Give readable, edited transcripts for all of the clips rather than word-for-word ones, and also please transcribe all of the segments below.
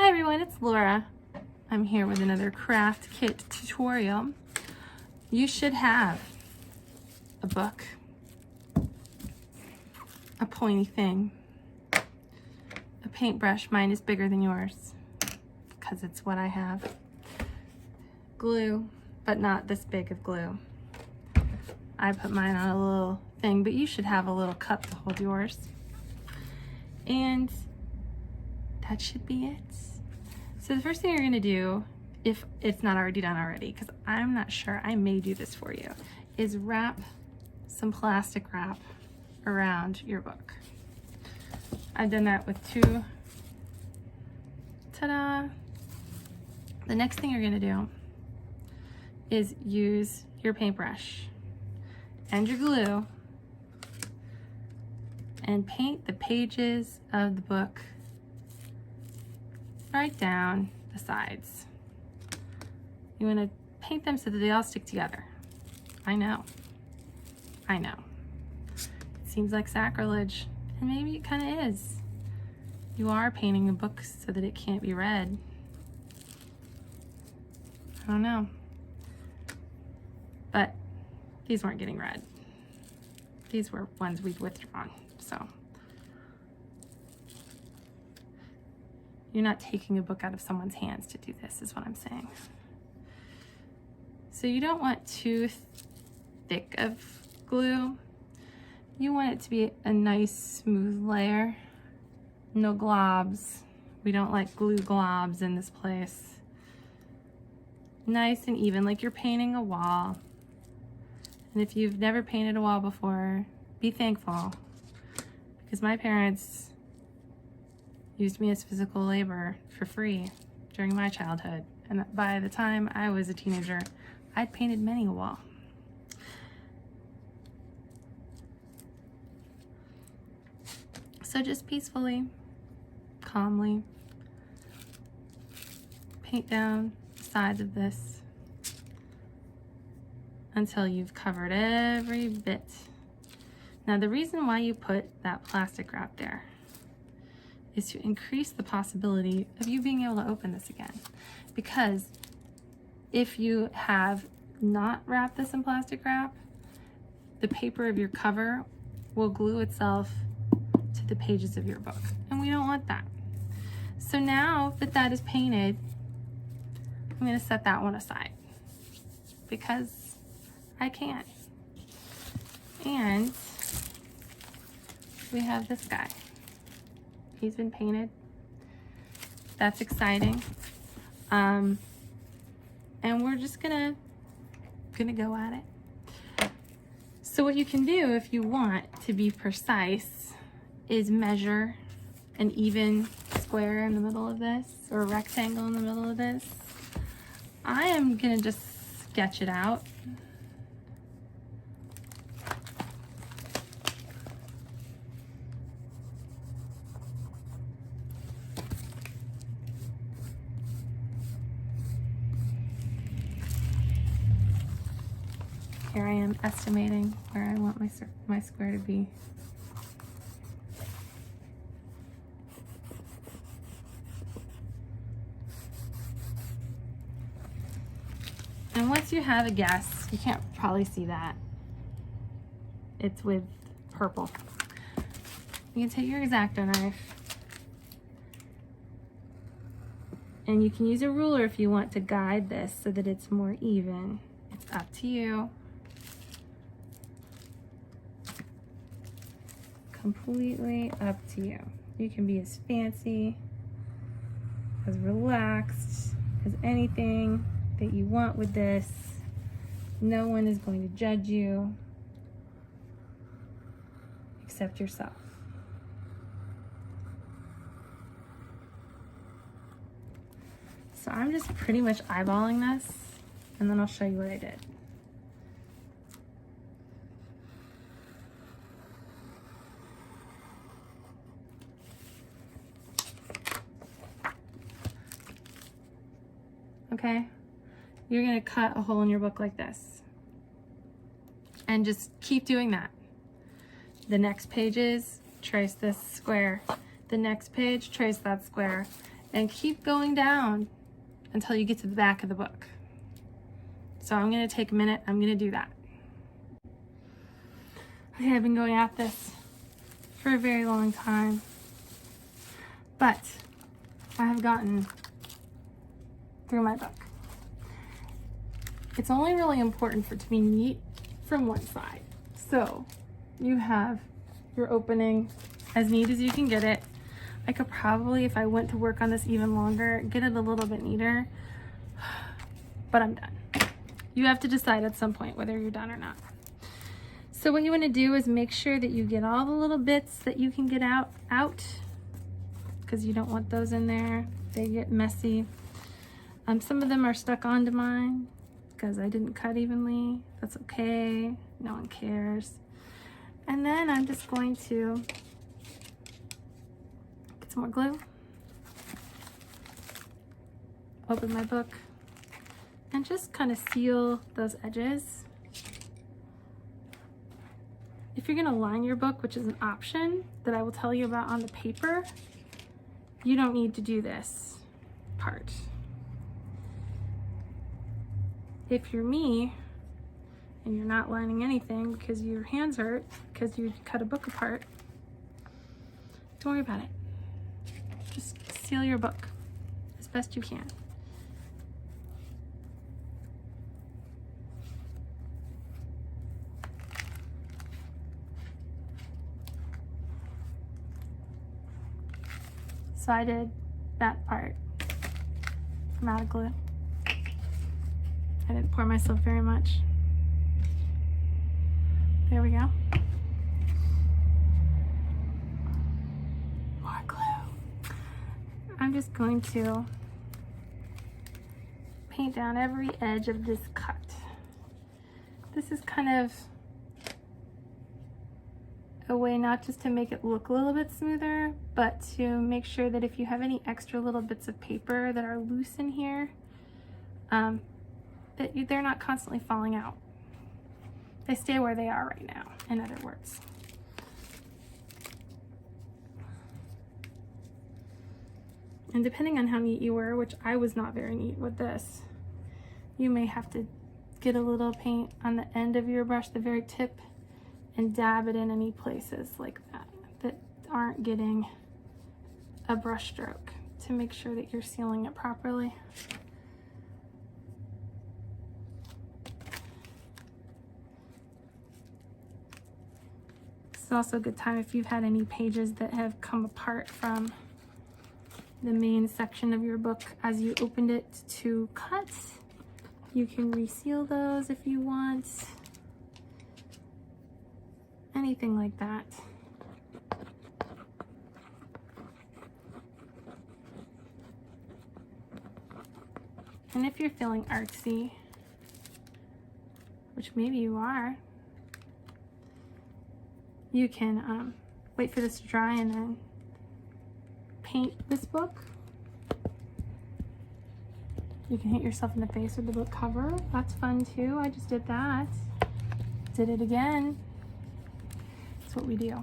Hi everyone, it's Laura. I'm here with another craft kit tutorial. You should have a book, a pointy thing, a paintbrush. Mine is bigger than yours because it's what I have. Glue, but not this big of glue. I put mine on a little thing, but you should have a little cup to hold yours. And that should be it. So the first thing you're gonna do, if it's not already done already, because I'm not sure, I may do this for you, is wrap some plastic wrap around your book. I've done that with two. Ta-da! The next thing you're gonna do is use your paintbrush and your glue and paint the pages of the book right down the sides. You want to paint them so that they all stick together. I know. It seems like sacrilege, and maybe it kind of is. You are painting a book so that it can't be read. I don't know. But these weren't getting read. These were ones we've withdrawn, so. You're not taking a book out of someone's hands to do this, is what I'm saying. So you don't want too thick of glue. You want it to be a nice smooth layer. No globs. We don't like glue globs in this place. Nice and even, like you're painting a wall. And if you've never painted a wall before, be thankful. Because my parents used me as physical labor for free during my childhood. And by the time I was a teenager, I'd painted many a wall. So just peacefully, calmly, paint down the sides of this until you've covered every bit. Now the reason why you put that plastic wrap there is to increase the possibility of you being able to open this again. Because if you have not wrapped this in plastic wrap, the paper of your cover will glue itself to the pages of your book. And we don't want that. So now that that is painted, I'm gonna set that one aside because I can't. And we have this guy. He's been painted. That's exciting. And we're just gonna go at it. So what you can do if you want to be precise is measure an even square in the middle of this or a rectangle in the middle of this. I am gonna just sketch it out. Here I am estimating where I want my square to be. And once you have a guess, you can't probably see that. It's with purple. You can take your X-Acto knife and you can use a ruler if you want to guide this so that it's more even. It's up to you. Completely up to you. You can be as fancy, as relaxed as anything that you want with this. No one is going to judge you except yourself. So I'm just pretty much eyeballing this, and then I'll show you what I did. Okay, you're gonna cut a hole in your book like this and just keep doing that. The next pages, trace this square. The next page, trace that square. and keep going down until you get to the back of the book. So I'm going to take a minute. I'm going to do that. Okay, I've been going at this for a very long time, but I have gotten through my book. It's only really important for it to be neat from one side. So you have your opening as neat as you can get it. I could probably, if I went to work on this even longer, get it a little bit neater, but I'm done. You have to decide at some point whether you're done or not. So what you want to do is make sure that you get all the little bits that you can get out, because you don't want those in there. They get messy. Some of them are stuck onto mine because I didn't cut evenly. That's okay. No one cares. And then I'm just going to get some more glue, open my book, and just kind of seal those edges. If you're gonna line your book, which is an option that I will tell you about on the paper, you don't need to do this part. If you're me and you're not lining anything because your hands hurt because you cut a book apart, don't worry about it. Just seal your book as best you can. So I did that part. I'm out of glue. I didn't pour myself very much. There we go. More glue. I'm just going to paint down every edge of this cut. This is kind of a way not just to make it look a little bit smoother, but to make sure that if you have any extra little bits of paper that are loose in here, they're not constantly falling out. They stay where they are right now, in other words. And depending on how neat you were, which I was not very neat with this, you may have to get a little paint on the end of your brush, the very tip, and dab it in any places like that aren't getting a brush stroke to make sure that you're sealing it properly. It's also a good time if you've had any pages that have come apart from the main section of your book as you opened it to cut. You can reseal those if you want. Anything like that. And if you're feeling artsy, which maybe you are, you can wait for this to dry and then paint this book. You can hit yourself in the face with the book cover. That's fun too. I just did that. Did it again. That's what we do.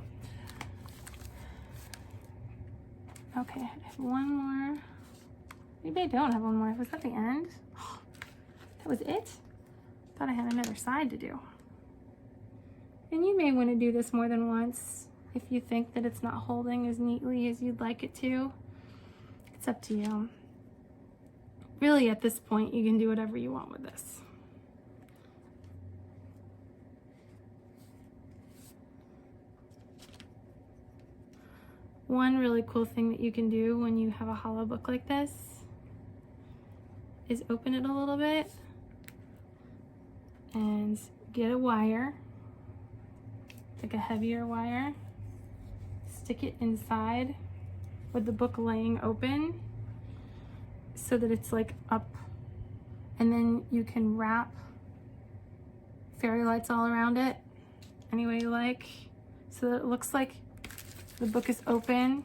Okay, I have one more. Maybe I don't have one more. Was that the end? That was it? Thought I had another side to do. And you may want to do this more than once if you think that it's not holding as neatly as you'd like it to. It's up to you. Really, at this point, you can do whatever you want with this. One really cool thing that you can do when you have a hollow book like this is open it a little bit and get a wire, like a heavier wire, stick it inside with the book laying open so that it's like up, and then you can wrap fairy lights all around it any way you like so that it looks like the book is open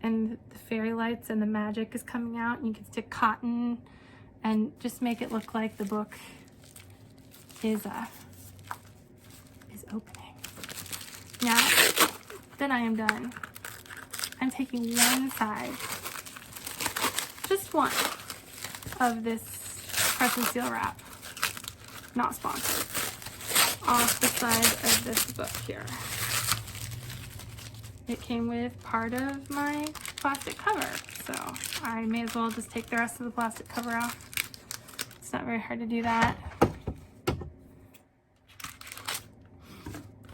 and the fairy lights and the magic is coming out, and you can stick cotton and just make it look like the book is opening. Now that I am done, I'm taking one side just one of this press and seal wrap, not sponsored, off the side of this book here. It came with part of my plastic cover, so I may as well just take the rest of the plastic cover off. It's not very hard to do that.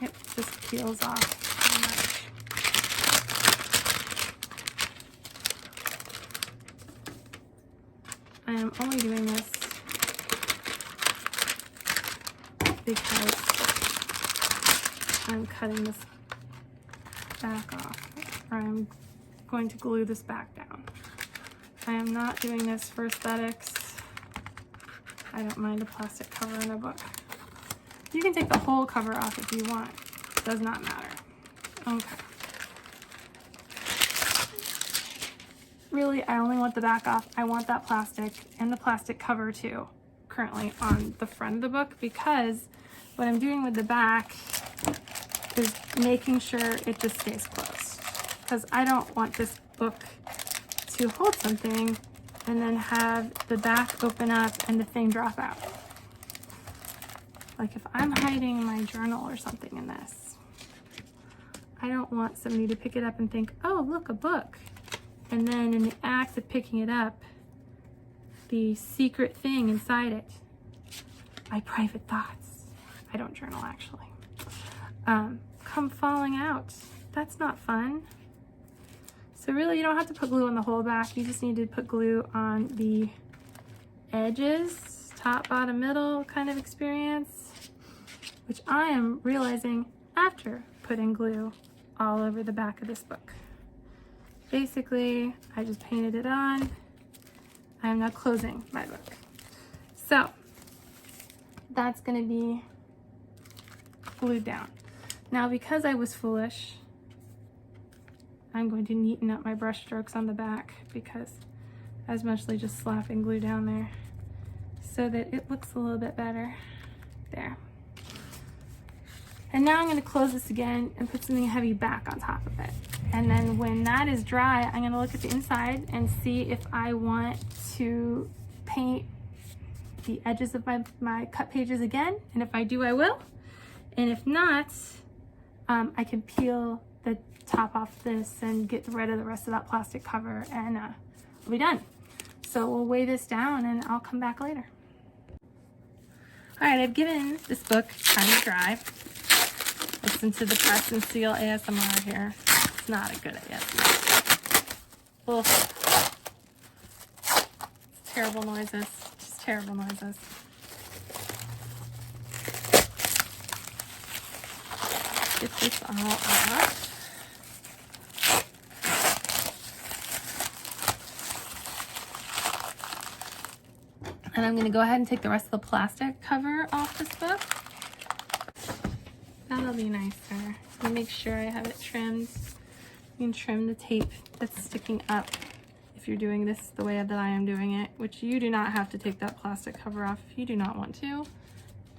It just peels off pretty much. I am only doing this because I'm cutting this back off, or I'm going to glue this back down. I am not doing this for aesthetics. I don't mind a plastic cover in a book. You can take the whole cover off if you want. It does not matter. Okay. Really, I only want the back off. I want that plastic and the plastic cover too, currently on the front of the book, because what I'm doing with the back is making sure it just stays closed. Because I don't want this book to hold something and then have the back open up and the thing drop out. Like if I'm hiding my journal or something in this, I don't want somebody to pick it up and think, oh, look, a book. And then in the act of picking it up, the secret thing inside it, my private thoughts, I don't journal actually, come falling out. That's not fun. So really, you don't have to put glue on the whole back. You just need to put glue on the edges, top, bottom, middle kind of experience, which I am realizing after putting glue all over the back of this book. Basically, I just painted it on. I am now closing my book. So that's going to be glued down. Now, because I was foolish, I'm going to neaten up my brush strokes on the back, because I was mostly just slapping glue down there so that it looks a little bit better. There. And now I'm going to close this again and put something heavy back on top of it. And then when that is dry, I'm going to look at the inside and see if I want to paint the edges of my cut pages again. And if I do, I will. And if not, I can peel the top off this and get rid of the rest of that plastic cover, and I'll be done. So we'll weigh this down and I'll come back later. All right, I've given this book time to dry. Listen to the press and seal ASMR here. It's not a good ASMR. Ugh. It's terrible noises. Just terrible noises. Get this all off. And I'm going to go ahead and take the rest of the plastic cover off this book. That'll be nicer. So make sure I have it trimmed. You can trim the tape that's sticking up if you're doing this the way that I am doing it, which you do not have to take that plastic cover off if you do not want to.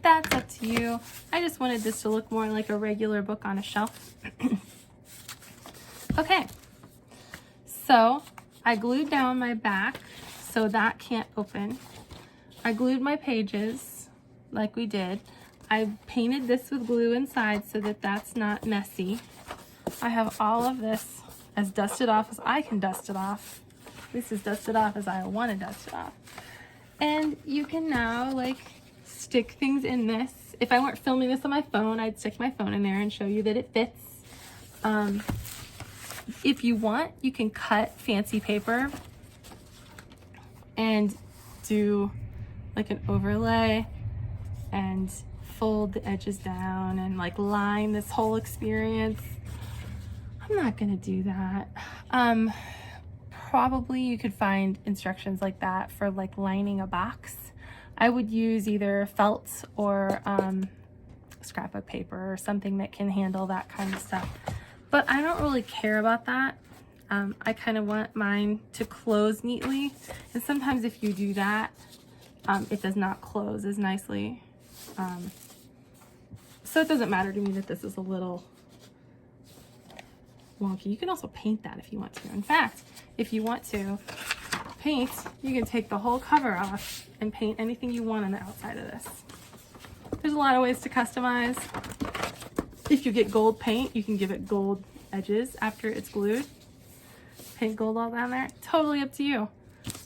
That's up to you. I just wanted this to look more like a regular book on a shelf. Okay, so I glued down my back so that can't open. I glued my pages like we did. I painted this with glue inside so that that's not messy. I have all of this as dusted off as I can dust it off. This is dusted off as I want to dust it off. And you can now like stick things in this. If I weren't filming this on my phone, I'd stick my phone in there and show you that it fits. If you want, you can cut fancy paper and do like an overlay and fold the edges down and like line this whole experience. I'm not gonna do that. Probably you could find instructions like that for like lining a box. I would use either felt or scrapbook paper or something that can handle that kind of stuff. But I don't really care about that. I kind of want mine to close neatly. And sometimes if you do that, it does not close as nicely. So it doesn't matter to me that this is a little wonky. You can also paint that if you want to. In fact, if you want to, paint, you can take the whole cover off and paint anything you want on the outside of this. There's a lot of ways to customize. If you get gold paint, you can give it gold edges after it's glued. Paint gold all down there. Totally up to you.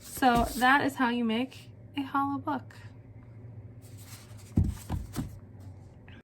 So that is how you make a hollow book.